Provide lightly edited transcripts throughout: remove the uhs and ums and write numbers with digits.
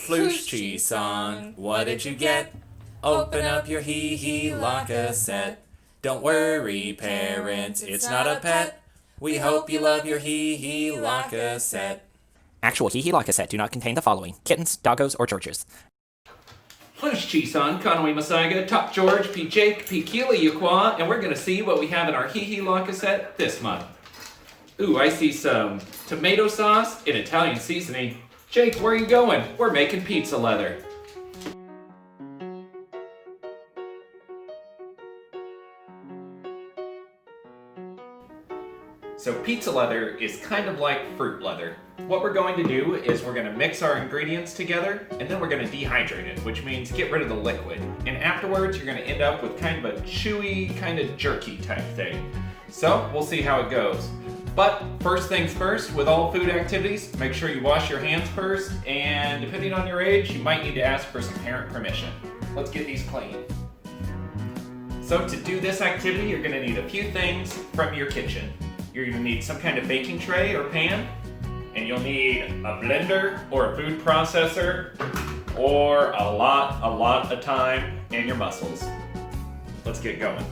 Floosh cheese song, what did you get? Open up your hee-hee la cassette. Don't worry, parents, it's not a pet. We hope you love your hee-hee la cassette. Actual hee-hee la cassette do not contain the following: kittens, doggos, or Georges. Floosh cheese song, Conway Masaga, Top George, P. Jake, P. Keely Yuqua, and we're gonna see what we have in our hee-hee la cassette this month. Ooh, I see some tomato sauce and Italian seasoning. Jake, where are you going? We're making pizza leather. So pizza leather is kind of like fruit leather. What we're going to do is we're going to mix our ingredients together and then we're going to dehydrate it, which means get rid of the liquid. And afterwards you're going to end up with kind of a chewy, kind of jerky type thing. So we'll see how it goes. But first things first, with all food activities, make sure you wash your hands first, and depending on your age, you might need to ask for some parent permission. Let's get these clean. So to do this activity, you're going to need a few things from your kitchen. You're going to need some kind of baking tray or pan, and you'll need a blender or a food processor, or a lot of time and your muscles. Let's get going.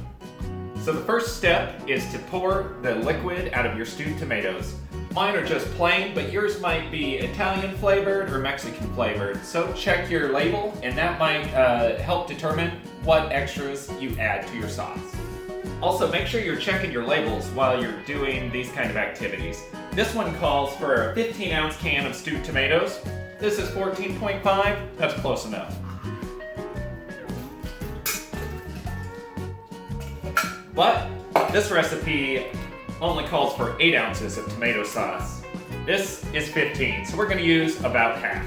So the first step is to pour the liquid out of your stewed tomatoes. Mine are just plain, but yours might be Italian flavored or Mexican flavored. So check your label, and that might help determine what extras you add to your sauce. Also, make sure you're checking your labels while you're doing these kind of activities. This one calls for a 15-ounce can of stewed tomatoes. This is 14.5, that's close enough. But this recipe only calls for 8 ounces of tomato sauce. This is 15, so we're going to use about half.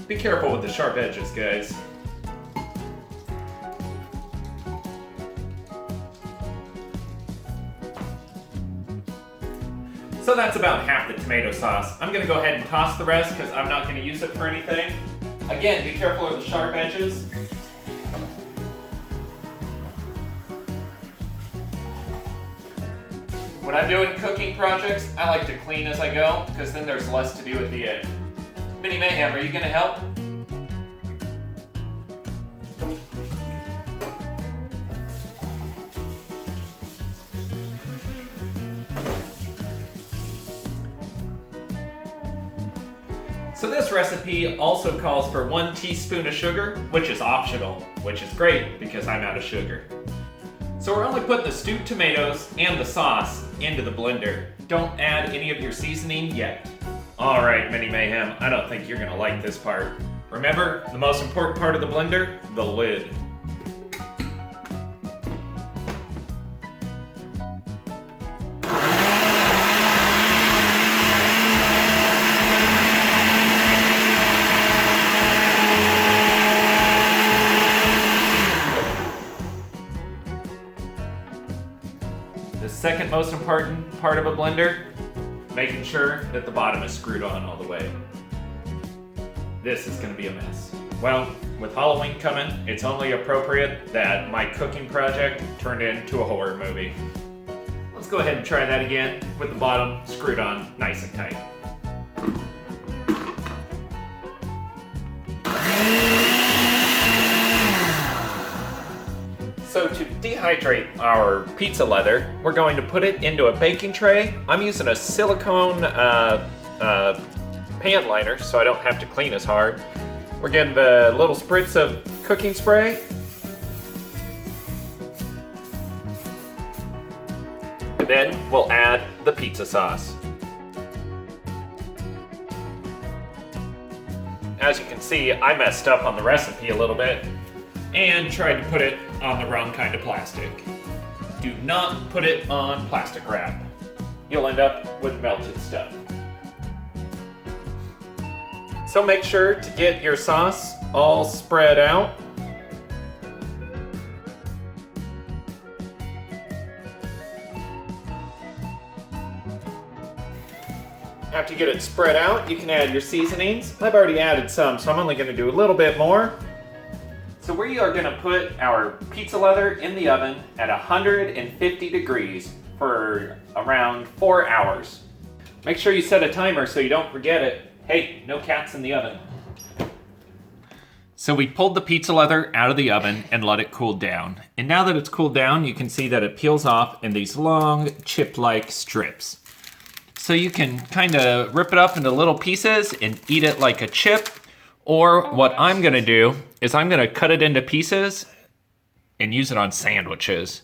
Be careful with the sharp edges, guys. So that's about half the tomato sauce. I'm gonna go ahead and toss the rest because I'm not gonna use it for anything. Again, be careful of the sharp edges. When I'm doing cooking projects, I like to clean as I go because then there's less to do at the end. Mini-Mayhem, are you gonna help? So this recipe also calls for 1 teaspoon of sugar, which is optional, which is great because I'm out of sugar. So we're only putting the stewed tomatoes and the sauce into the blender. Don't add any of your seasoning yet. All right, Mini-Mayhem, I don't think you're gonna like this part. Remember, the most important part of the blender? The lid. The second most important part of a blender, making sure that the bottom is screwed on all the way. This is going to be a mess. Well, with Halloween coming, it's only appropriate that my cooking project turned into a horror movie. Let's go ahead and try that again with the bottom screwed on nice and tight. So to dehydrate our pizza leather, we're going to put it into a baking tray. I'm using a silicone pan liner so I don't have to clean as hard. We're getting the little spritz of cooking spray. And then we'll add the pizza sauce. As you can see, I messed up on the recipe a little bit and tried to put it on the wrong kind of plastic. Do not put it on plastic wrap. You'll end up with melted stuff. So make sure to get your sauce all spread out. After you get it spread out, you can add your seasonings. I've already added some, so I'm only going to do a little bit more. So we are gonna put our pizza leather in the oven at 150 degrees for around 4 hours. Make sure you set a timer so you don't forget it. Hey, no cats in the oven. So we pulled the pizza leather out of the oven and let it cool down. And now that it's cooled down, you can see that it peels off in these long chip-like strips. So you can kind of rip it up into little pieces and eat it like a chip. Or what I'm gonna do is I'm gonna cut it into pieces and use it on sandwiches.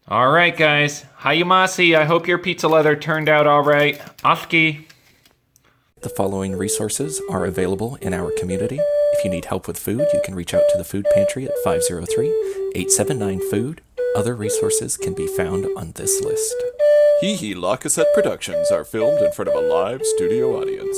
All right, guys. Hayamasi, I hope your pizza leather turned out all right. Oski. The following resources are available in our community. If you need help with food, you can reach out to the food pantry at 503-879-FOOD. Other resources can be found on this list. Hee Hee La Cassette Productions are filmed in front of a live studio audience.